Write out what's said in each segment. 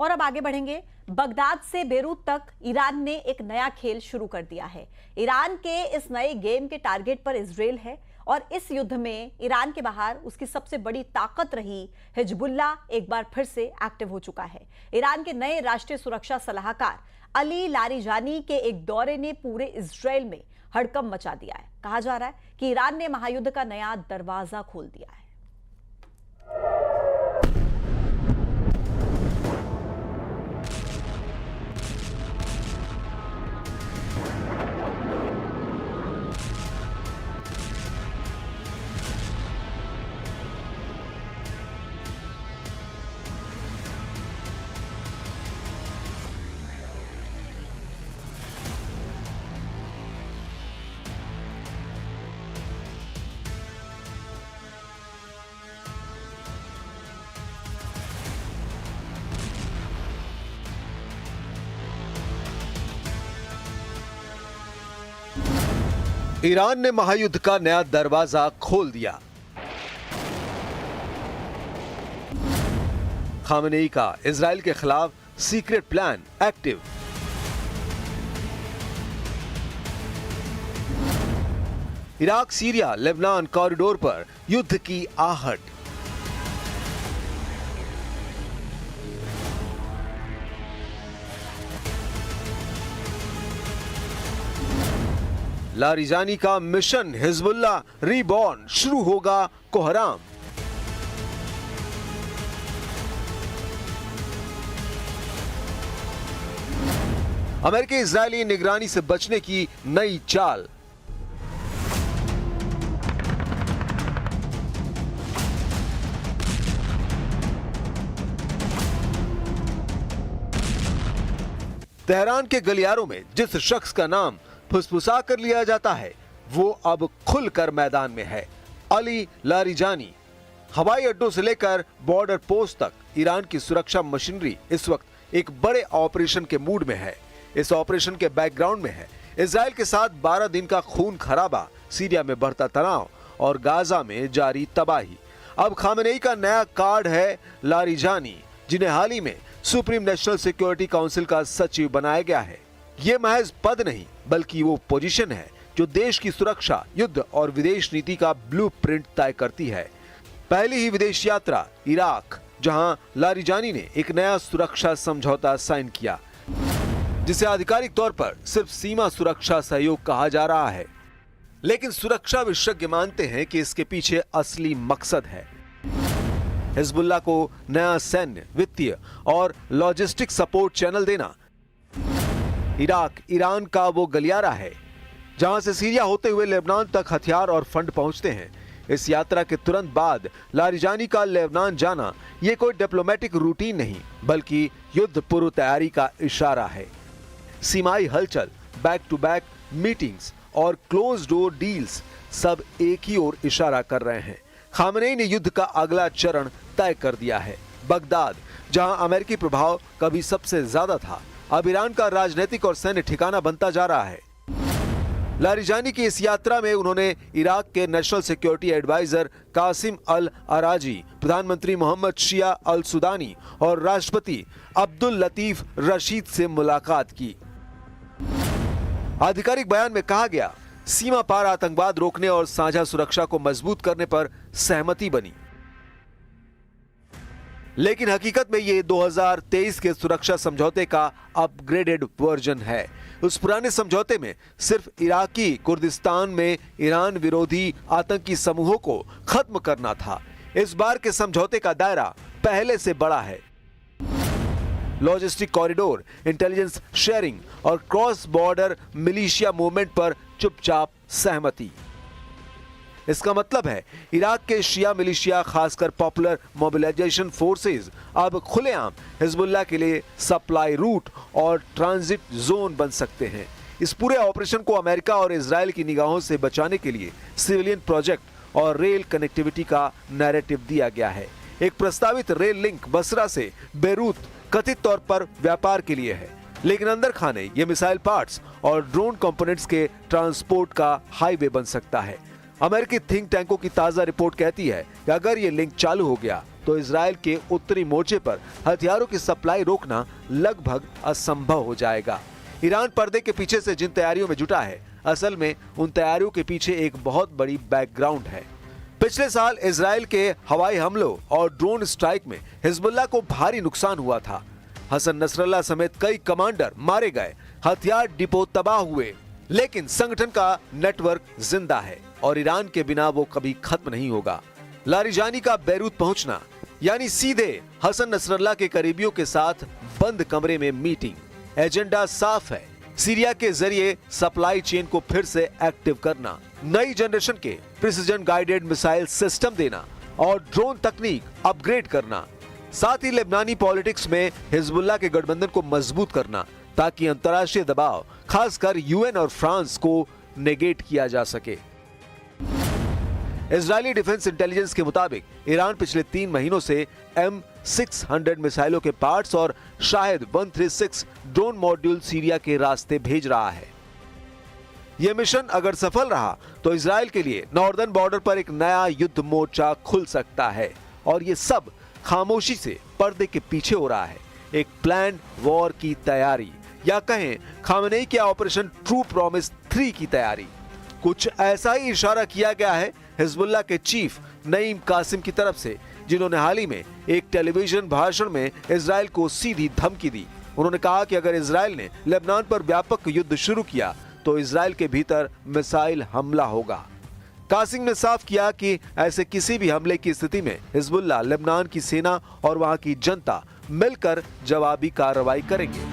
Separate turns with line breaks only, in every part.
और अब आगे बढ़ेंगे। बगदाद से बेरूत तक ईरान ने एक नया खेल शुरू कर दिया है। ईरान के इस नए गेम के टारगेट पर इजराइल है और इस युद्ध में ईरान के बाहर उसकी सबसे बड़ी ताकत रही हिजबुल्लाह एक बार फिर से एक्टिव हो चुका है। ईरान के नए राष्ट्रीय सुरक्षा सलाहकार अली लारिजानी के एक दौरे ने पूरे इजराइल में हड़कंप मचा दिया है। कहा जा रहा है कि ईरान ने महायुद्ध का नया दरवाजा खोल दिया है।
ईरान ने महायुद्ध का नया दरवाजा खोल दिया। खामेनेई का इजराइल के खिलाफ secret plan active. Iraq Syria Lebanon corridor पर युद्ध की आहट। लारिजानी का मिशन हिजबुल्लाह रीबॉर्न, शुरू होगा कोहराम। अमेरिकी इजरायली निगरानी से बचने की नई चाल। तेहरान के गलियारों में जिस शख्स का नाम फुसफुसा कर लिया जाता है वो अब खुलकर मैदान में है। Ali Larijani. हवाई अड्डों से लेकर बॉर्डर पोस्ट तक ईरान की सुरक्षा मशीनरी इस वक्त एक बड़े ऑपरेशन के मूड में है। इस ऑपरेशन के बैकग्राउंड में है इजराइल के साथ 12 दिन का खून खराबा, सीरिया में बढ़ता तनाव और गाजा में जारी तबाही। अब खामेनेई का नया कार्ड है लारिजानी, जिन्हें हाल ही में सुप्रीम नेशनल सिक्योरिटी काउंसिल का सचिव बनाया गया है। ये महज पद नहीं बल्कि वो पोजीशन है जो देश की सुरक्षा, युद्ध और विदेश नीति का ब्लूप्रिंट तय करती है। पहली ही विदेश यात्रा इराक, जहां लारिजानी ने एक नया सुरक्षा समझौता साइन किया, जिसे आधिकारिक तौर पर सिर्फ सीमा सुरक्षा सहयोग कहा जा रहा है, लेकिन सुरक्षा विशेषज्ञ मानते हैं कि इसके पीछे असली मकसद है हिजबुल्लाह को नया सैन्य, वित्तीय और लॉजिस्टिक सपोर्ट चैनल देना। इराक ईरान का वो गलियारा है जहां से सीरिया होते हुए लेबनान तक हथियार और फंड पहुंचते हैं। इस यात्रा के तुरंत बाद लारिजानी का लेबनान जाना ये कोई डिप्लोमेटिक रूटीन नहीं बल्कि युद्ध पूर्व तैयारी का इशारा है। सीमाई हलचल, बैक टू बैक मीटिंग्स और क्लोज डोर डील्स सब एक ही ओर इशारा कर रहे हैं। खामेनेई ने युद्ध का अगला चरण तय कर दिया है। बगदाद, जहां अमेरिकी प्रभाव कभी सबसे ज्यादा था, अब ईरान का राजनीतिक और सैन्य ठिकाना बनता जा रहा है। लारिजानी की इस यात्रा में उन्होंने इराक के नेशनल सिक्योरिटी एडवाइजर कासिम अल अराजी, प्रधानमंत्री मोहम्मद शिया अल सुदानी और राष्ट्रपति अब्दुल लतीफ रशीद से मुलाकात की। आधिकारिक बयान में कहा गया, सीमा पार आतंकवाद रोकने और साझा सुरक्षा को मजबूत करने पर सहमति बनी। लेकिन हकीकत में ये 2023 के सुरक्षा समझौते का अपग्रेडेड वर्जन है। उस पुराने समझौते में सिर्फ इराकी कुर्दिस्तान में ईरान विरोधी आतंकी समूहों को खत्म करना था। इस बार के समझौते का दायरा पहले से बड़ा है। लॉजिस्टिक कॉरिडोर, इंटेलिजेंस शेयरिंग और क्रॉस बॉर्डर मिलिशिया मूवमेंट पर चुपचाप सहमति। इसका मतलब है इराक के शिया मिलिशिया, खासकर पॉपुलर मोबिलाइजेशन फोर्सेस, अब खुलेआम हिजबुल्लाह के लिए सप्लाई रूट और ट्रांजिट जोन बन सकते हैं। इस पूरे ऑपरेशन को अमेरिका और इजराइल की निगाहों से बचाने के लिए सिविलियन प्रोजेक्ट और रेल कनेक्टिविटी का नैरेटिव दिया गया है। एक प्रस्तावित रेल लिंक बसरा से बेरूत कथित तौर पर व्यापार के लिए है, लेकिन अंदर खाने ये मिसाइल पार्ट्स और ड्रोन कंपोनेंट्स के ट्रांसपोर्ट का हाईवे बन सकता है। अमेरिकी थिंक टैंकों की ताजा रिपोर्ट कहती है कि अगर ये लिंक चालू हो गया तो इजराइल के उत्तरी मोर्चे पर हथियारों की सप्लाई रोकना लगभग असंभव हो जाएगा। ईरान पर्दे के पीछे से जिन तैयारियों में जुटा है, असल में उन तैयारियों के पीछे एक बहुत बड़ी बैकग्राउंड है। पिछले साल इजराइल के हवाई हमलों और ड्रोन स्ट्राइक में हिजबुल्लाह को भारी नुकसान हुआ था। हसन नसरल्लाह समेत कई कमांडर मारे गए, हथियार डिपो तबाह हुए, लेकिन संगठन का नेटवर्क जिंदा है और ईरान के बिना वो कभी खत्म नहीं होगा। लारिजानी का बैरूत पहुंचना यानी सीधे हसन नसरल्लाह के करीबियों के साथ बंद कमरे में मीटिंग। एजेंडा साफ है, सीरिया के जरिए सप्लाई चेन को फिर से एक्टिव करना, नई जनरेशन के प्रिसिजन गाइडेड मिसाइल सिस्टम देना और ड्रोन तकनीक अपग्रेड करना। साथ ही लेबनानी पॉलिटिक्स में हिजबुल्लाह के गठबंधन को मजबूत करना ताकि अंतर्राष्ट्रीय दबाव, खासकर यूएन और फ्रांस को नेगेट किया जा सके। इजरायली डिफेंस इंटेलिजेंस के मुताबिक ईरान पिछले 3 महीनों से M600 मिसाइलों के पार्ट्स और शायद 136 ड्रोन मॉड्यूल सीरिया के रास्ते भेज रहा है। यह मिशन अगर सफल रहा तो इजराइल के लिए नॉर्दर्न बॉर्डर पर एक नया युद्ध मोर्चा खुल सकता है और ये सब खामोशी से पर्दे के पीछे हो रहा है। एक प्लान वॉर की तैयारी, या कहें खामनेई के ऑपरेशन ट्रू प्रॉमिस 3 की तैयारी। कुछ ऐसा ही इशारा किया गया है हिजबुल्लाह के चीफ नईम कासिम की तरफ से, जिन्होंने हाल ही में एक टेलीविजन भाषण में इजराइल को सीधी धमकी दी। उन्होंने कहा कि अगर इजराइल ने लेबनान पर व्यापक युद्ध शुरू किया तो इजराइल के भीतर मिसाइल हमला होगा। कासिम ने साफ किया कि ऐसे किसी भी हमले की स्थिति में हिजबुल्लाह, लेबनान की सेना और वहां की जनता मिलकर जवाबी कार्रवाई करेंगे।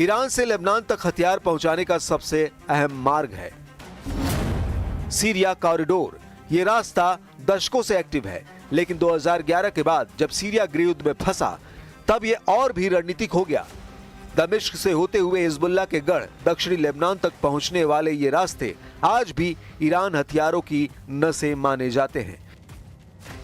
ईरान से लेबनान तक हथियार पहुंचाने का सबसे अहम मार्ग है सीरिया कॉरिडोर। ये रास्ता दशकों से एक्टिव है, लेकिन 2011 के बाद जब सीरिया गृहयुद्ध में फंसा तब ये और भी रणनीतिक हो गया। दमिश्क से होते हुए हिजबुल्लाह के गढ़ दक्षिणी लेबनान तक पहुंचने वाले ये रास्ते आज भी ईरान हथियारों की नसें माने जाते हैं।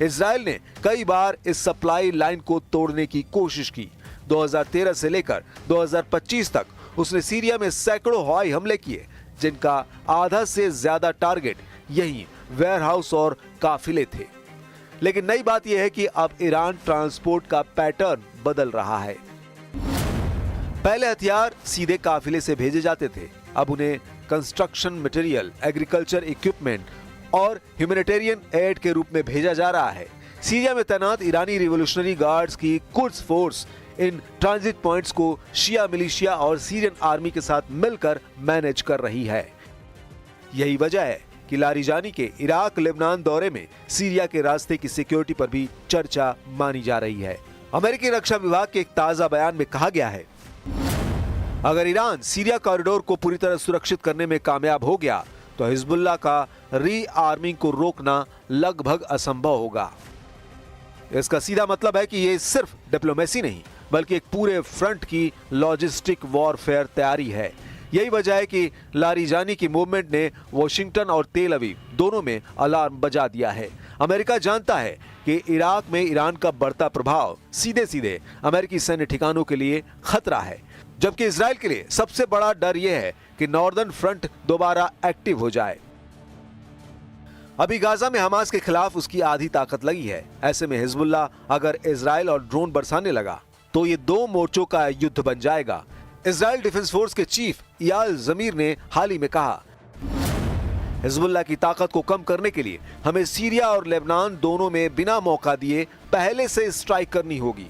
इजराइल ने कई बार इस सप्लाई लाइन को तोड़ने की कोशिश की। 2013 से लेकर 2025 तक उसने सीरिया में सैकड़ों हवाई हमले किए, जिनका आधा से ज्यादा टारगेट यही वेयरहाउस और काफिले थे। लेकिन नई बात यह है कि अब ईरान ट्रांसपोर्ट का पैटर्न बदल रहा है। पहले हथियार सीधे काफिले से भेजे जाते थे, अब उन्हें कंस्ट्रक्शन मटेरियल, एग्रीकल्चर इक्विपमेंट और ह्यूमैनिटेरियन एड के रूप में भेजा जा रहा है। सीरिया में तैनात ईरानी रिवॉल्यूशनरी गार्ड्स की Quds force in transit points को शिया मिलिशिया और सीरियन आर्मी के साथ मिलकर मैनेज कर रही है। यही वजह है कि लारिजानी के इराक लेबनान दौरे में सीरिया के रास्ते की सिक्योरिटी पर भी चर्चा मानी जा रही है। अमेरिकी रक्षा विभाग के एक ताजा बयान में कहा गया है, अगर ईरान सीरिया कॉरिडोर को पूरी तरह सुरक्षित करने में कामयाब हो गया तो हिजबुल्लाह का रीआर्मिंग को रोकना लगभग असंभव होगा। इसका सीधा मतलब है कि ये सिर्फ डिप्लोमेसी नहीं बल्कि एक पूरे फ्रंट की लॉजिस्टिक वॉरफेयर तैयारी है। यही वजह है कि लारिजानी की मूवमेंट ने वॉशिंगटन और तेल अवीव दोनों में अलार्म बजा दिया है। अमेरिका जानता है कि इराक में ईरान का बढ़ता प्रभाव सीधे सीधे अमेरिकी सैन्य ठिकानों के लिए खतरा है, जबकि इजराइल के लिए सबसे बड़ा डर यह है कि नॉर्दर्न फ्रंट दोबारा एक्टिव हो जाए। अभी गाजा में हमास के खिलाफ उसकी आधी ताकत लगी है। ऐसे में हिजबुल्लाह अगर इजराइल और ड्रोन बरसाने लगा तो ये 2 मोर्चों का युद्ध बन जाएगा। इजराइल डिफेंस फोर्स के चीफ इयाल जमीर ने हाल ही में कहा, हिजबुल्लाह की ताकत को कम करने के लिए हमें सीरिया और लेबनान दोनों में बिना मौका दिए पहले से स्ट्राइक करनी होगी।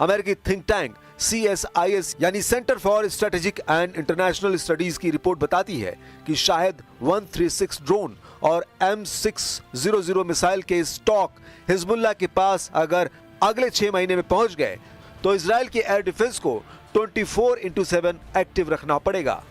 अमेरिकी थिंक टैंक CSIS यानी centre for strategic and international studies की रिपोर्ट बताती है कि शायद 136 ड्रोन और M600 मिसाइल के स्टॉक हिजबुल्लाह के पास अगर अगले 6 महीने में पहुंच गए तो इजराइल की एयर डिफेंस को 24/7 एक्टिव रखना पड़ेगा,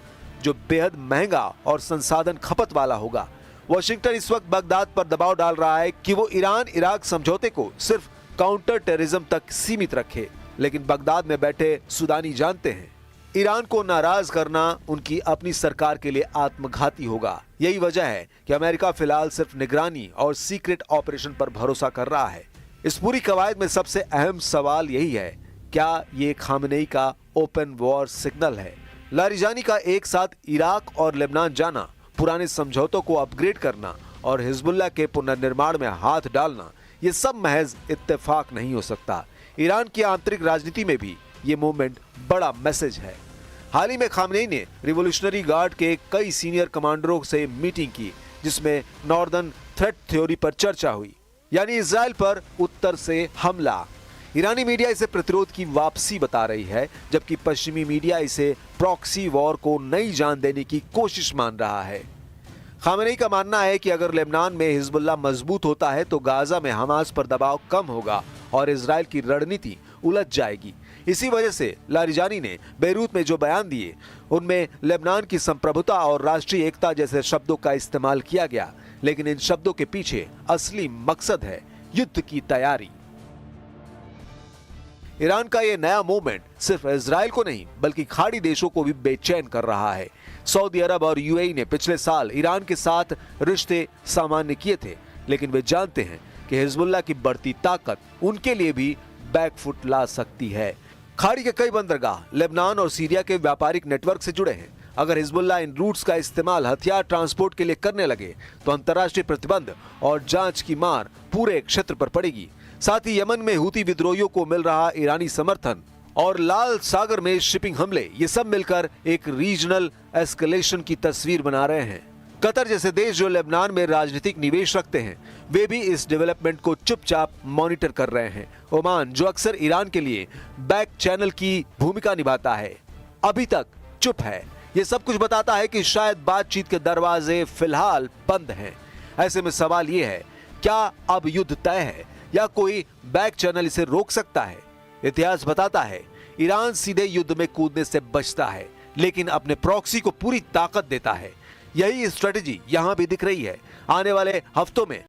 जो बेहद महंगा और संसाधन खपत वाला होगा। वॉशिंगटन इस वक्त बगदाद पर दबाव डाल रहा है कि वो ईरान इराक समझौते को सिर्फ काउंटर टेररिज्म तक सीमित रखे, लेकिन बगदाद में बैठे सुदानी जानते हैं ईरान को नाराज करना उनकी अपनी सरकार के लिए आत्मघाती होगा। यही वजह है कि अमेरिका फिलहाल सिर्फ निगरानी और सीक्रेट ऑपरेशन पर भरोसा कर रहा है। इस पूरी कवायद में सबसे अहम सवाल यही है, क्या ये खामनेई का ओपन वॉर सिग्नल है? लारिजानी का एक साथ इराक और लेबनान जाना, पुराने समझौतों को अपग्रेड करना और हिजबुल्लाह के पुनर्निर्माण में हाथ डालना, ये सब महज इत्तेफाक नहीं हो सकता। ईरान की आंतरिक राजनीति में भी ये मूवमेंट बड़ा मैसेज है। हाल ही में खामनेई ने रिवोल्यूशनरी गार्ड के कई सीनियर कमांडरों से मीटिंग की, जिसमें नॉर्दर्न थ्रेट थ्योरी पर चर्चा हुई, यानी इजराइल पर उत्तर से हमला। ईरानी मीडिया इसे प्रतिरोध की वापसी बता रही है, जबकि पश्चिमी मीडिया इसे प्रॉक्सी वॉर को नई जान देने की कोशिश मान रहा है। खामनेई का मानना है कि अगर लेबनान में हिजबुल्लाह मजबूत होता है तो गाजा में हमास पर दबाव कम होगा और इजराइल की रणनीति उलझ जाएगी। इसी वजह से लारिजानी ने बेरूत में जो बयान दिए, उनमें लेबनान की संप्रभुता और राष्ट्रीय एकता जैसे शब्दों का इस्तेमाल किया गया, लेकिन इन शब्दों के पीछे असली मकसद है युद्ध की तैयारी। ईरान का यह नया मूवमेंट सिर्फ इजराइल को नहीं बल्कि खाड़ी देशों को भी बेचैन कर रहा है। सऊदी अरब और यूएई ने पिछले साल ईरान के साथ रिश्ते सामान्य किए थे, लेकिन वे जानते हैं कि हिजबुल्लाह की बढ़ती ताकत उनके लिए भी बैकफुट ला सकती है। खाड़ी के कई बंदरगाह लेबनान और सीरिया के व्यापारिक नेटवर्क से जुड़े हैं। अगर हिजबुल्लाह इन रूट्स का इस्तेमाल हथियार ट्रांसपोर्ट के लिए करने लगे तो अंतर्राष्ट्रीय प्रतिबंध और जांच की मार पूरे क्षेत्र पर पड़ेगी। साथ ही यमन में हूती विद्रोहियों को मिल रहा ईरानी समर्थन और लाल सागर में शिपिंग हमले, ये सब मिलकर एक रीजनल एस्केलेशन की तस्वीर बना रहे हैं। कतर जैसे देश जो लेबनान में राजनीतिक निवेश रखते हैं, वे भी इस डेवलपमेंट को चुपचाप मॉनिटर कर रहे हैं। ओमान, जो अक्सर ईरान के लिए बैक चैनल की भूमिका निभाता है, अभी तक चुप है। ये सब कुछ बताता है कि शायद बातचीत के दरवाजे फिलहाल बंद हैं। ऐसे में सवाल ये है, क्या अब युद्ध तय है या कोई बैक चैनल इसे रोक सकता है? इतिहास बताता है ईरान सीधे युद्ध में कूदने से बचता है, लेकिन अपने प्रॉक्सी को पूरी ताकत देता है। यही स्ट्रेटेजी यहां भी दिख रही है। आने वाले हफ्तों में